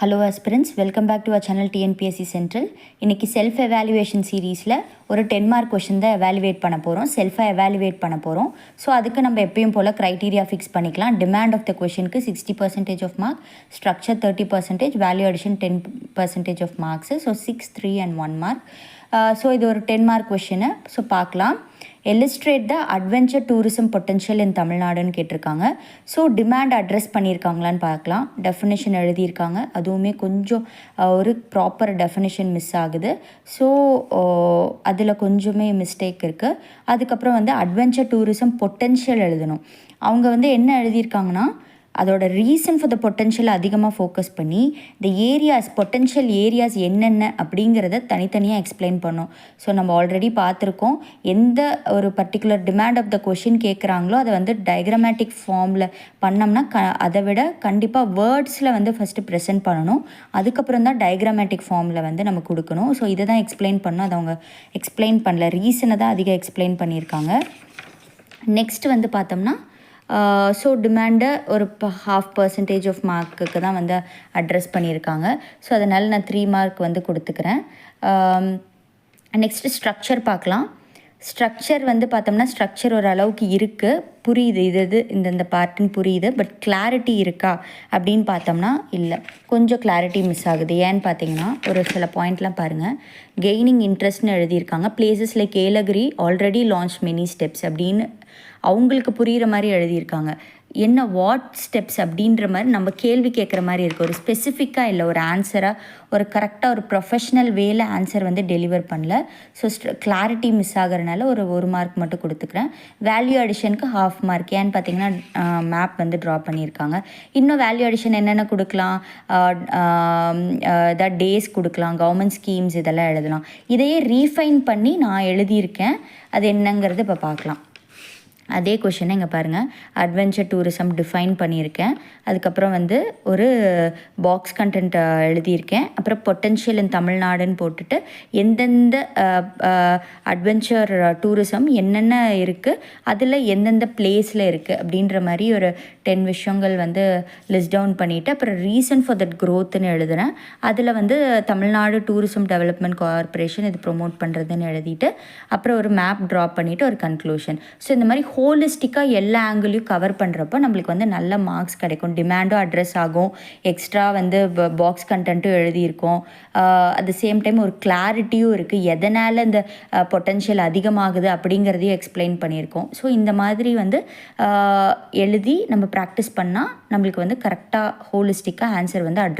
Hello aspirants, welcome back to our channel TNPSC central. இன்றைக்கி self evaluation சீரீஸில் ஒரு 10 mark question தான் evaluate பண்ண போகிறோம், செல்ஃபாக எவாலுவேட் பண்ண போகிறோம். ஸோ அதுக்கு நம்ம எப்பயும் போல் க்ரைட்டீரியா ஃபிக்ஸ் பண்ணிக்கலாம். டிமாண்ட் ஆஃப் த கொஷனுக்கு 60% of mark, structure 30%, value addition 10% of marks. So 6, 3 and 1 mark. So இது ஒரு 10 மார்க் கொஷினு. ஸோ பார்க்கலாம். Illustrate the adventure tourism potential in தமிழ்நாடுன்னு கேட்டிருக்காங்க. ஸோ டிமாண்ட் அட்ரஸ் பண்ணியிருக்காங்களான்னு பார்க்கலாம். டெஃபினேஷன் எழுதியிருக்காங்க, அதுவுமே கொஞ்சம் ஒரு ப்ராப்பர் டெஃபினேஷன் மிஸ் ஆகுது. ஸோ அதில் கொஞ்சமே மிஸ்டேக் இருக்குது. அதுக்கப்புறம் அட்வென்ச்சர் டூரிசம் பொட்டன்ஷியல் எழுதணும். அவங்க என்ன எழுதியிருக்காங்கன்னா, அதோட ரீசன் ஃபார் த பொட்டன்ஷியல் அதிகமாக ஃபோக்கஸ் பண்ணி த ஏரியாஸ், பொட்டன்ஷியல் ஏரியாஸ் என்னென்ன அப்படிங்கிறத தனித்தனியாக எக்ஸ்பிளைன் பண்ணோம். ஸோ நம்ம ஆல்ரெடி பார்த்துருக்கோம், எந்த ஒரு particular demand of the question கேட்குறாங்களோ அதை டயக்ராமேட்டிக் ஃபார்மில் பண்ணோம்னா அதை விட கண்டிப்பாக வேர்ட்ஸில் ஃபஸ்ட்டு ப்ரெசென்ட் பண்ணணும். அதுக்கப்புறம் தான் டயக்ராமேட்டிக் ஃபார்மில் நம்ம கொடுக்கணும். ஸோ இதை தான் எக்ஸ்பிளைன் பண்ணோம், அதை அவங்க எக்ஸ்பிளைன் பண்ணல, ரீசனை தான் அதிகம் எக்ஸ்பிளைன் பண்ணியிருக்காங்க. நெக்ஸ்ட் பார்த்தோம்னா, ஸோ டிமாண்டை ஒரு 0.5% ஆஃப் மார்க்குக்கு தான் அட்ரஸ் பண்ணியிருக்காங்க. ஸோ அதனால் நான் 3 மார்க் கொடுத்துக்கிறேன். நெக்ஸ்ட்டு ஸ்ட்ரக்சர் பார்க்கலாம். ஸ்ட்ரக்சர் பார்த்தோம்னா, ஸ்ட்ரக்சர் ஓரளவுக்கு இருக்குது, புரியுது, இது இந்த பார்ட்டுன்னு புரியுது. பட் கிளாரிட்டி இருக்கா அப்படின்னு பார்த்தோம்னா இல்லை, கொஞ்சம் கிளாரிட்டி மிஸ் ஆகுது. ஏன்னு பார்த்தீங்கன்னா, ஒரு சில பாயிண்ட்லாம் பாருங்கள். கெய்னிங் இன்ட்ரெஸ்ட்னு எழுதியிருக்காங்க. Places like Yelagiri already launch many steps அப்படின்னு அவங்களுக்கு புரிகிற மாதிரி எழுதியிருக்காங்க. என்ன வாட் ஸ்டெப்ஸ் அப்படின்ற மாதிரி நம்ம கேள்வி கேட்குற மாதிரி இருக்குது. ஒரு ஸ்பெசிஃபிக்காக இல்லை, ஒரு ஆன்சராக ஒரு கரெக்டாக ஒரு ப்ரொஃபஷ்னல் வேல ஆன்சர் டெலிவர் பண்ணல. ஸோ கிளாரிட்டி மிஸ் ஆகிறதுனால ஒரு மார்க் மட்டும் கொடுத்துக்கிறேன். வேல்யூ அடிஷனுக்கு 1/2 மார்க். ஏன்னு பார்த்தீங்கன்னா, மேப் ட்ரா பண்ணியிருக்காங்க. இன்னும் வேல்யூ அடிஷன் என்னென்ன கொடுக்கலாம், டேஸ் கொடுக்கலாம், கவர்மெண்ட் ஸ்கீம்ஸ் இதெல்லாம் எழுதலாம். இதையே ரீஃபைன் பண்ணி நான் எழுதியிருக்கேன், அது என்னங்கிறது இப்போ பார்க்கலாம். அதே கொஷினை இங்கே பாருங்கள், அட்வென்ச்சர் டூரிசம் டிஃபைன் பண்ணியிருக்கேன். அதுக்கப்புறம் ஒரு பாக்ஸ் கண்டென்ட் எழுதியிருக்கேன். அப்புறம் பொட்டன்ஷியல் இன் தமிழ்நாடுன்னு போட்டுட்டு எந்தெந்த அட்வென்ச்சர் டூரிசம் என்னென்ன இருக்குது, அதில் எந்தெந்த பிளேஸில் இருக்குது அப்படின்ற மாதிரி ஒரு 10 விஷயங்கள் லிஸ்ட் டவுன் பண்ணிவிட்டு, அப்புறம் ரீசன் ஃபார் தட் க்ரோத்துன்னு எழுதுகிறேன். அதில் தமிழ்நாடு டூரிசம் டெவலப்மெண்ட் கார்பரேஷன் இது ப்ரொமோட் பண்ணுறதுன்னு எழுதிட்டு, அப்புறம் ஒரு மேப் ட்ரா பண்ணிவிட்டு ஒரு கன்க்ளூஷன். ஸோ இந்த மாதிரி ஹோலிஸ்டிக்காக எல்லா ஆங்கிளையும் கவர் பண்ணுறப்போ நம்மளுக்கு நல்ல மார்க்ஸ் கிடைக்கும். டிமாண்டும் அட்ரஸ் ஆகும், எக்ஸ்ட்ரா பாக்ஸ் கண்டென்ட்டும் எழுதியிருக்கோம். அட் த சேம் டைம் ஒரு கிளாரிட்டியும் இருக்குது, எதனால் இந்த பொட்டன்ஷியல் அதிகமாகுது அப்படிங்கிறதையும் எக்ஸ்பிளைன் பண்ணியிருக்கோம். ஸோ இந்த மாதிரி எழுதி நம்ம ப்ராக்டிஸ் பண்ணால் நம்மளுக்கு கரெக்டாக ஹோலிஸ்டிக்காக ஆன்சர் அட்ரஸ்